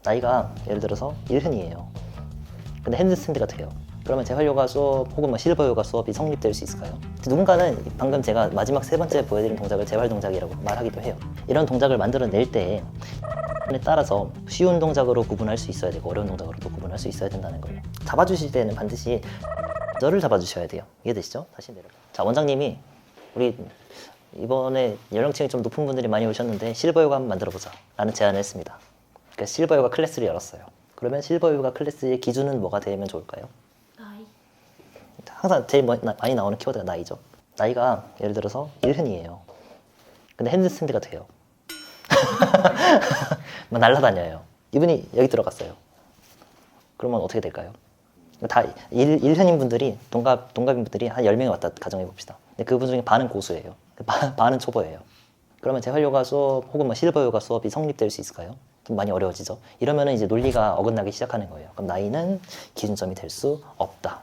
나이가 예를 들어서 1흔이에요. 근데 핸드스탠드가 돼요. 그러면 재활요가 수업 혹은 실버 요가 수업이 성립될 수 있을까요? 누군가는 방금 제가 마지막 세 번째 보여드린 동작을 재활 동작이라고 말하기도 해요. 이런 동작을 만들어낼 때 따라서 쉬운 동작으로 구분할 수 있어야 되고 어려운 동작으로도 구분할 수 있어야 된다는 거예요. 잡아주실 때는 반드시 저를 잡아주셔야 돼요. 이해되시죠? 다시 내려가. 자, 원장님이 우리 이번에 연령층이 좀 높은 분들이 많이 오셨는데 실버 요가 한번 만들어보자 라는 제안을 했습니다. 그래서 실버 요가 클래스를 열었어요. 그러면 실버 요가 클래스의 기준은 뭐가 되면 좋을까요? 나이. 항상 제일 많이 나오는 키워드가 나이죠. 나이가 예를 들어서 1흔이에요. 근데 핸드스탠드가 돼요. 막 날아다녀요. 이분이 여기 들어갔어요. 그러면 어떻게 될까요? 다 1흔인 분들이 동갑인 분들이 한 10명이 왔다 가정해 봅시다. 근데 그분 중에 반은 고수예요. 반은 초보예요. 그러면 재활요가 수업 혹은 실버 요가 수업이 성립될 수 있을까요? 좀 많이 어려워지죠. 이러면은 이제 논리가 어긋나기 시작하는 거예요. 그럼 나이는 기준점이 될 수 없다.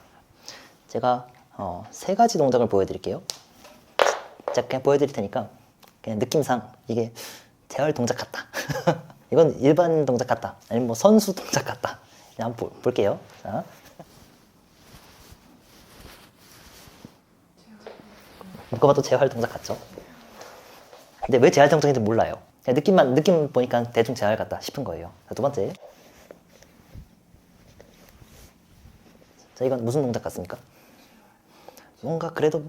제가 세 가지 동작을 보여드릴게요. 제가 그냥 보여드릴 테니까 그냥 느낌상 이게 재활 동작 같다. 이건 일반 동작 같다. 아니면 뭐 선수 동작 같다. 그냥 한번 볼게요. 자. 묶어봐도 재활 동작 같죠? 근데 왜 재활 동작인지 몰라요. 그냥 느낌 보니까 대충 재활 같다 싶은 거예요. 자, 두 번째. 자, 이건 무슨 동작 같습니까? 뭔가 그래도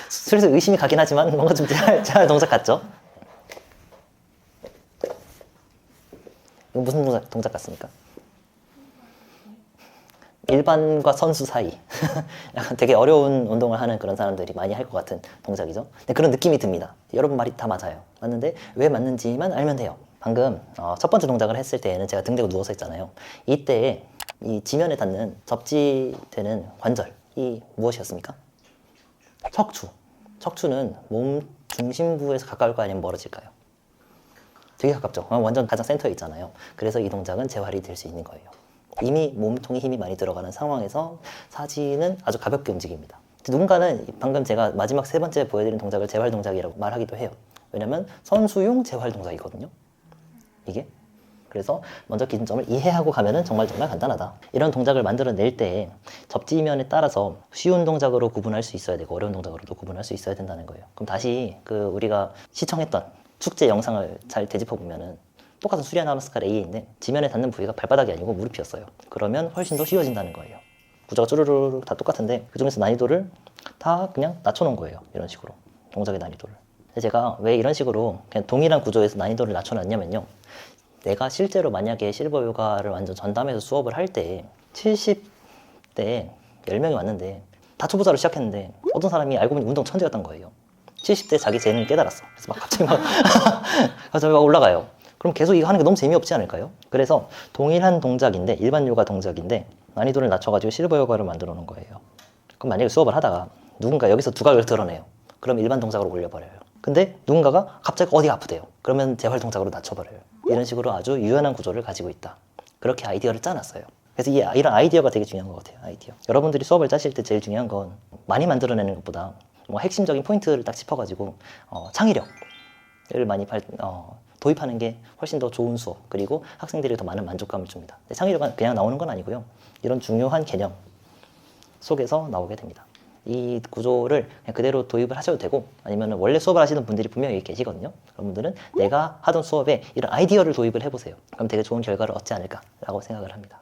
슬슬 의심이 가긴 하지만 뭔가 좀 재활 동작 같죠? 이건 무슨 동작 같습니까? 일반과 선수 사이. 약간 되게 어려운 운동을 하는 그런 사람들이 많이 할 것 같은 동작이죠. 근데 그런 느낌이 듭니다. 여러분 말이 다 맞아요. 맞는데 왜 맞는지만 알면 돼요. 방금 첫 번째 동작을 했을 때에는 제가 등 대고 누워서 했잖아요. 이때 이 지면에 닿는 접지되는 관절이 무엇이었습니까? 척추. 척추는 몸 중심부에서 가까울까요? 아니면 멀어질까요? 되게 가깝죠. 완전 가장 센터에 있잖아요. 그래서 이 동작은 재활이 될 수 있는 거예요. 이미 몸통에 힘이 많이 들어가는 상황에서 사지는 아주 가볍게 움직입니다. 누군가는 방금 제가 마지막 세 번째 보여드린 동작을 재활 동작이라고 말하기도 해요. 왜냐면 선수용 재활 동작이거든요. 이게. 그래서 먼저 기준점을 이해하고 가면은 정말 간단하다. 이런 동작을 만들어낼 때 접지면에 따라서 쉬운 동작으로 구분할 수 있어야 되고 어려운 동작으로도 구분할 수 있어야 된다는 거예요. 그럼 다시 우리가 시청했던 축제 영상을 잘 되짚어 보면은 똑같은 수리아 나마스카르 A인데 지면에 닿는 부위가 발바닥이 아니고 무릎이었어요. 그러면 훨씬 더 쉬워진다는 거예요. 구조가 쭈루루루 다 똑같은데 그중에서 난이도를 다 그냥 낮춰놓은 거예요. 이런 식으로 동작의 난이도를. 제가 왜 이런 식으로 그냥 동일한 구조에서 난이도를 낮춰놨냐면요. 내가 실제로 만약에 실버 요가를 완전 전담해서 수업을 할 때 70대에 10명이 왔는데 다 초보자로 시작했는데 어떤 사람이 알고 보니 운동 천재였던 거예요. 70대 자기 재능을 깨달았어. 그래서 갑자기 막 올라가요. 그럼 계속 이거 하는 게 너무 재미없지 않을까요? 그래서 동일한 동작인데 일반 요가 동작인데 난이도를 낮춰가지고 실버 요가를 만들어 놓은 거예요. 그럼 만약에 수업을 하다가 누군가 여기서 두각을 드러내요. 그럼 일반 동작으로 올려버려요. 근데 누군가가 갑자기 어디가 아프대요. 그러면 재활 동작으로 낮춰버려요. 이런 식으로 아주 유연한 구조를 가지고 있다. 그렇게 아이디어를 짜놨어요. 그래서 이런 아이디어가 되게 중요한 것 같아요. 아이디어. 여러분들이 수업을 짜실 때 제일 중요한 건 많이 만들어내는 것보다 뭐 핵심적인 포인트를 딱 짚어가지고 창의력을 많이 도입하는 게 훨씬 더 좋은 수업, 그리고 학생들이 더 많은 만족감을 줍니다. 창의력은 그냥 나오는 건 아니고요. 이런 중요한 개념 속에서 나오게 됩니다. 이 구조를 그냥 그대로 도입을 하셔도 되고 아니면 원래 수업을 하시는 분들이 분명히 계시거든요. 그런 분들은 내가 하던 수업에 이런 아이디어를 도입을 해보세요. 그럼 되게 좋은 결과를 얻지 않을까라고 생각을 합니다.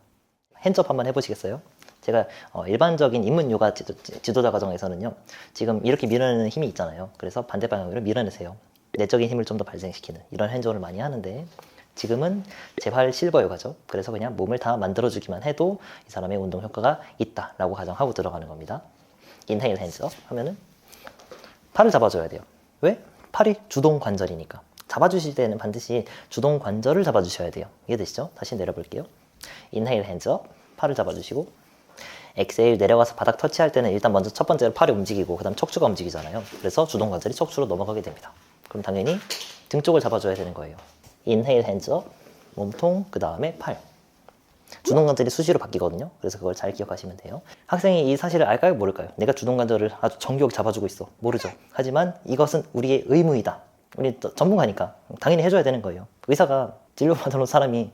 핸즈업 한번 해보시겠어요? 제가 일반적인 입문 요가 지도자 과정에서는요. 지금 이렇게 밀어내는 힘이 있잖아요. 그래서 반대 방향으로 밀어내세요. 내적인 힘을 좀 더 발생시키는 이런 행동을 많이 하는데 지금은 재활 실버 요가죠. 그래서 그냥 몸을 다 만들어주기만 해도 이 사람의 운동 효과가 있다라고 가정하고 들어가는 겁니다. 인헤일 핸즈업 하면은 팔을 잡아줘야 돼요. 왜? 팔이 주동 관절이니까. 잡아주실 때는 반드시 주동 관절을 잡아주셔야 돼요. 이해되시죠? 다시 내려볼게요. 인헤일 핸즈업, 팔을 잡아주시고 엑세일 내려가서 바닥 터치할 때는 일단 먼저 첫 번째로 팔이 움직이고 그 다음 척추가 움직이잖아요. 그래서 주동 관절이 척추로 넘어가게 됩니다. 그럼 당연히 등 쪽을 잡아줘야 되는 거예요. 인헤일 핸즈업, 몸통, 그 다음에 팔. 주동관절이 수시로 바뀌거든요. 그래서 그걸 잘 기억하시면 돼요. 학생이 이 사실을 알까요? 모를까요? 내가 주동관절을 아주 정교하게 잡아주고 있어. 모르죠. 하지만 이것은 우리의 의무이다. 우리 전문가니까 당연히 해줘야 되는 거예요. 의사가 진료받으러 사람이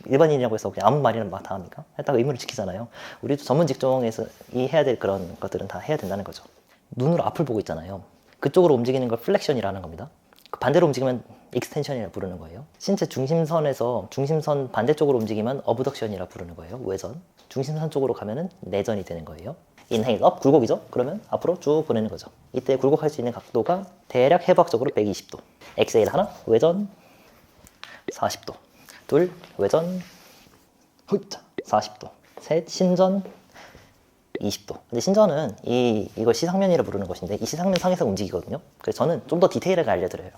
일반인이라고 해서 그냥 아무 말이나 막 다 합니까? 했다가 의무를 지키잖아요. 우리도 전문 직종에서 이 해야 될 그런 것들은 다 해야 된다는 거죠. 눈으로 앞을 보고 있잖아요. 그쪽으로 움직이는 걸 플렉션이라는 겁니다. 그 반대로 움직이면 익스텐션이라 부르는 거예요. 신체 중심선에서 중심선 반대쪽으로 움직이면 어브덕션이라 부르는 거예요. 외전. 중심선 쪽으로 가면은 내전이 되는 거예요. 인헤일 업, 굴곡이죠? 그러면 앞으로 쭉 보내는 거죠. 이때 굴곡할 수 있는 각도가 대략 해부학적으로 120도. 엑세일 하나, 외전 40도. 둘, 외전 40도. 셋, 신전 20도. 근데 신전은 이걸 시상면이라 부르는 것인데 이 시상면 상에서 움직이거든요. 그래서 저는 좀 더 디테일하게 알려드려요.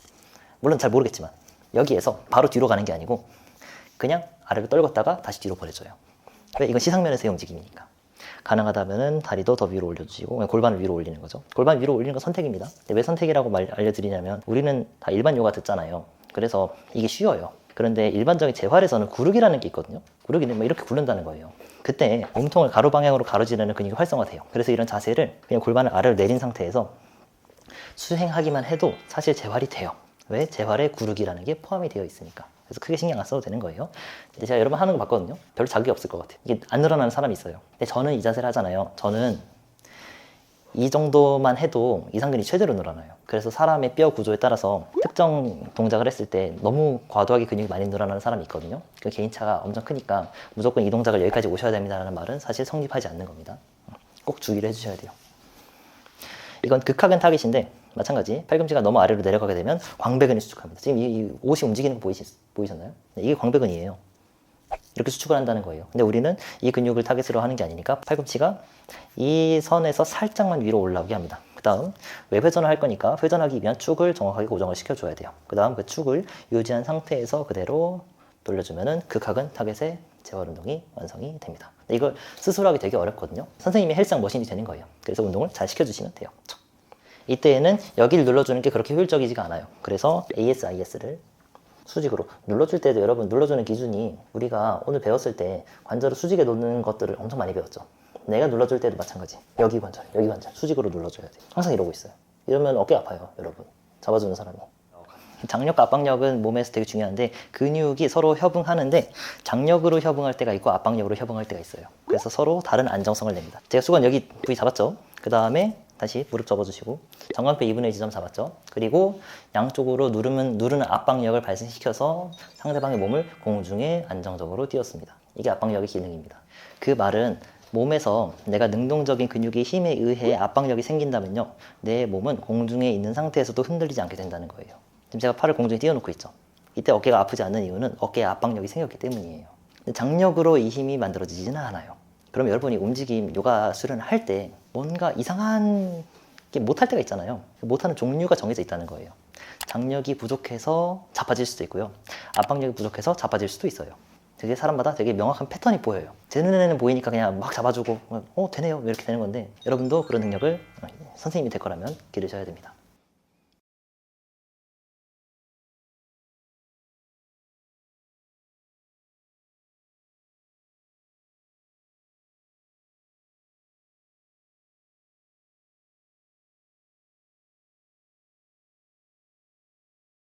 물론 잘 모르겠지만 여기에서 바로 뒤로 가는 게 아니고 그냥 아래로 떨궜다가 다시 뒤로 보내줘요. 왜? 이건 시상면에서의 움직임이니까. 가능하다면은 다리도 더 위로 올려주시고 골반을 위로 올리는 거죠. 골반 위로 올리는 건 선택입니다. 근데 왜 선택이라고 알려드리냐면 우리는 다 일반 요가 듣잖아요. 그래서 이게 쉬워요. 그런데 일반적인 재활에서는 구르기라는 게 있거든요. 구르기는 뭐 이렇게 굴른다는 거예요. 그때 몸통을 가로 방향으로 가로지르는 근육이 활성화돼요. 그래서 이런 자세를 그냥 골반을 아래로 내린 상태에서 수행하기만 해도 사실 재활이 돼요. 왜? 재활에 구르기라는 게 포함이 되어 있으니까. 그래서 크게 신경 안 써도 되는 거예요. 근데 제가 여러 번 하는 거 봤거든요. 별로 자극이 없을 것 같아요. 이게 안 늘어나는 사람이 있어요. 근데 저는 이 자세를 하잖아요. 저는 이 정도만 해도 이상근이 최대로 늘어나요. 그래서 사람의 뼈 구조에 따라서 특정 동작을 했을 때 너무 과도하게 근육이 많이 늘어나는 사람이 있거든요. 그 개인차가 엄청 크니까 무조건 이 동작을 여기까지 오셔야 됩니다라는 말은 사실 성립하지 않는 겁니다. 꼭 주의를 해주셔야 돼요. 이건 극하근 타깃인데 마찬가지 팔꿈치가 너무 아래로 내려가게 되면 광배근이 수축합니다. 지금 이 옷이 움직이는 거 보이셨나요? 네, 이게 광배근이에요. 이렇게 수축을 한다는 거예요. 근데 우리는 이 근육을 타깃으로 하는 게 아니니까 팔꿈치가 이 선에서 살짝만 위로 올라오게 합니다. 그 다음 외회전을 할 거니까 회전하기 위한 축을 정확하게 고정을 시켜줘야 돼요. 그 다음 그 축을 유지한 상태에서 그대로 돌려주면은 극하근 타깃의 재활 운동이 완성이 됩니다. 이걸 스스로 하기 되게 어렵거든요. 선생님이 헬스장 머신이 되는 거예요. 그래서 운동을 잘 시켜주시면 돼요. 이때에는 여기를 눌러주는 게 그렇게 효율적이지가 않아요. 그래서 ASIS를 수직으로 눌러줄 때도 여러분 눌러주는 기준이 우리가 오늘 배웠을 때 관절을 수직에 놓는 것들을 엄청 많이 배웠죠. 내가 눌러줄 때도 마찬가지. 여기 관절 수직으로 눌러줘야 돼요. 항상 이러고 있어요. 이러면 어깨 아파요, 여러분. 잡아주는 사람이. 장력과 압박력은 몸에서 되게 중요한데 근육이 서로 협응하는데 장력으로 협응할 때가 있고 압박력으로 협응할 때가 있어요. 그래서 서로 다른 안정성을 냅니다. 제가 수건 여기 부위 잡았죠. 그 다음에 다시 무릎 접어주시고 정관뼈 2분의 1 지점 잡았죠. 그리고 양쪽으로 누르는 압박력을 발생시켜서 상대방의 몸을 공중에 안정적으로 띄웠습니다. 이게 압박력의 기능입니다. 그 말은 몸에서 내가 능동적인 근육의 힘에 의해 압박력이 생긴다면요, 내 몸은 공중에 있는 상태에서도 흔들리지 않게 된다는 거예요. 지금 제가 팔을 공중에 띄워놓고 있죠. 이때 어깨가 아프지 않는 이유는 어깨에 압박력이 생겼기 때문이에요. 근데 장력으로 이 힘이 만들어지지는 않아요. 그럼 여러분이 움직임, 요가 수련을 할 때 뭔가 이상한 게 못할 때가 있잖아요. 못하는 종류가 정해져 있다는 거예요. 장력이 부족해서 자빠질 수도 있고요. 압박력이 부족해서 자빠질 수도 있어요. 되게 사람마다 되게 명확한 패턴이 보여요. 제 눈에는 보이니까 그냥 막 잡아주고 되네요 이렇게 되는 건데 여러분도 그런 능력을 선생님이 될 거라면 기르셔야 됩니다.